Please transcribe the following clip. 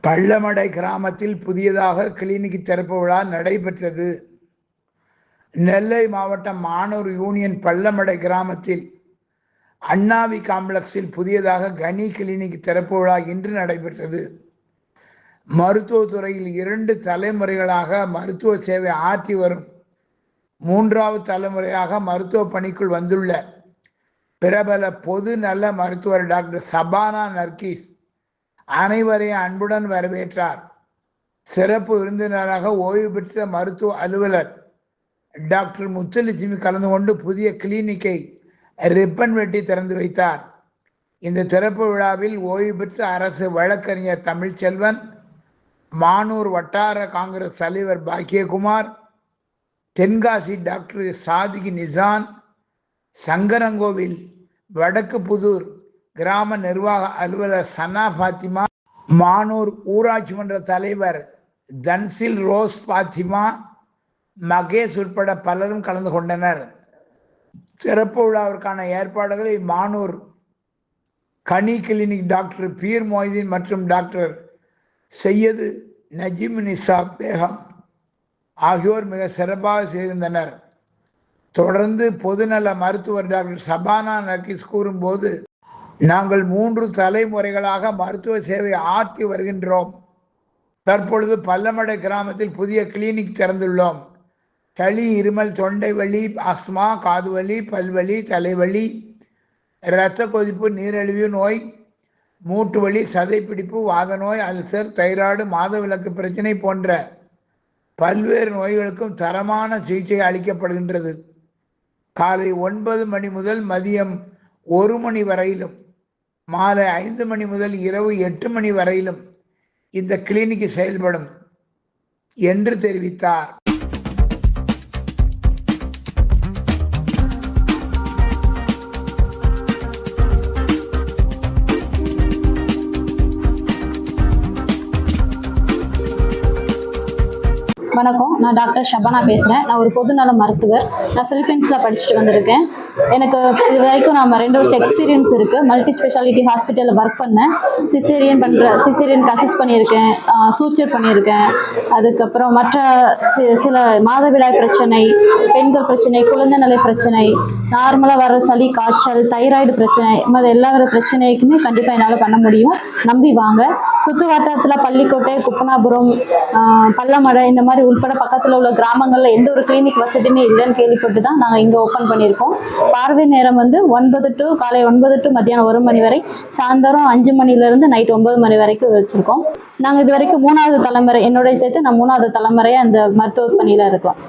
பள்ளமடை கிராமத்தில் புதியதாக கிளினிக் திறப்பு விழா நடைபெற்றது. நெல்லை மாவட்டம் மானூர் யூனியன் பள்ளமடை கிராமத்தில் அண்ணாவி காம்ப்ளெக்ஸில் புதியதாக கனி கிளினிக் திறப்பு விழா இன்று நடைபெற்றது. மருத்துவத்துறையில் 2 தலைமுறைகளாக மருத்துவ சேவை ஆற்றி வரும் 3வது தலைமுறையாக மருத்துவ பணிக்குள் வந்துள்ள பிரபல பொது நல மருத்துவர் டாக்டர் சபானா நர்கீஸ் அனைவரையும் அன்புடன் வரவேற்றார். சிறப்பு விருந்தினராக ஓய்வு பெற்ற மருத்துவ அலுவலர் டாக்டர் முத்துலட்சுமி கலந்து கொண்டு புதிய கிளினிக்கை ரிப்பன் வெட்டி திறந்து வைத்தார். இந்த திறப்பு விழாவில் ஓய்வு பெற்ற அரசு வழக்கறிஞர் தமிழ்ச்செல்வன், மானூர் வட்டார காங்கிரஸ் தலைவர் பாக்கியகுமார், தென்காசி டாக்டர் சாதிக் நிசான், சங்கரங்கோவில் வடக்கு புதூர் கிராம நிர்வாக அலுவலர் சனா பாத்திமா, மானூர் ஊராட்சி மன்ற தலைவர் தன்சில் ரோஸ் பாத்திமா, மகேஷ் உட்பட பலரும் கலந்து கொண்டனர். சிறப்பு விழாவிற்கான ஏற்பாடுகளை மானூர் கனி கிளினிக் டாக்டர் பீர் மொய்தீன் மற்றும் டாக்டர் சையது நஜீம் நிசா பேகம் ஆகியோர் மிக சிறப்பாக செய்திருந்தனர். தொடர்ந்து பொதுநல மருத்துவர் டாக்டர் சபானா நர்கீஸ் கூறும்போது, நாங்கள் 3 தலைமுறைகளாக மருத்துவ சேவை ஆற்றி வருகின்றோம். தற்பொழுது பள்ளமடை கிராமத்தில் புதிய கிளினிக் திறந்துள்ளோம். சளி, இருமல், தொண்டை வலி, ஆஸ்மா, காதுவலி, பல்வலி, தலைவலி, இரத்த கொதிப்பு, நீரிழிவு நோய், மூட்டு வலி, சதைப்பிடிப்பு, வாத நோய், அல்சர், தைராய்டு, மாதவிலக்கு பிரச்சனை போன்ற பல்வேறு நோய்களுக்கும் தரமான சிகிச்சை அளிக்கப்படுகின்றது. காலை 9 மணி முதல் மதியம் 1 மணி வரையிலும், மாலை 5 மணி முதல் இரவு 8 மணி வரையிலும் இந்த கிளினிக் செயல்படும் என்று தெரிவித்தார். வணக்கம், நான் டாக்டர் ஷபானா பேசுகிறேன். நான் ஒரு பொதுநல மருத்துவர். நான் ஃபிலிப்பீன்ஸில் படிச்சுட்டு வந்திருக்கேன். எனக்கு இது வரைக்கும் நான் 2 வருஷம் எக்ஸ்பீரியன்ஸ் இருக்குது. மல்டி ஸ்பெஷாலிட்டி ஹாஸ்பிட்டலில் ஒர்க் பண்ணேன். சிசேரியனுக்கு அசிஸ்ட் பண்ணியிருக்கேன், சூச்சர் பண்ணியிருக்கேன். அதுக்கப்புறம் மற்ற சில மாதவிடாய் பிரச்சனை, பெண்கள் பிரச்சனை, குழந்தை நிலை பிரச்சனை, நார்மலாக வர சளி, காய்ச்சல், தைராய்டு பிரச்சனை, மற்ற எல்லா பிரச்சனைக்குமே கண்டிப்பாக என்னால் பண்ண முடியும். நம்பி வாங்க. சுற்று வட்டாரத்தில் பள்ளிக்கோட்டை, குப்பனாபுரம், பள்ளமடை இந்த மாதிரி உள்பட பக்கத்தில் உள்ள கிராமங்களில் எந்த ஒரு கிளினிக் வசதியுமே இல்லைன்னு கேள்விப்பட்டு தான் நாங்கள் இங்கே ஓப்பன் பண்ணியிருக்கோம். பார்வை நேரம் வந்து காலை 9 to மத்தியானம் 1 மணி வரை, சாயந்தரம் 5 மணிலேருந்து நைட் 9 மணி வரைக்கும் வச்சுருக்கோம். நாங்கள் இது வரைக்கும் 3வது தலைமுறை, என்னோட சேர்த்து நான் 3வது தலைமுறையாக இந்த மருத்துவ பணியில் இருக்கோம்.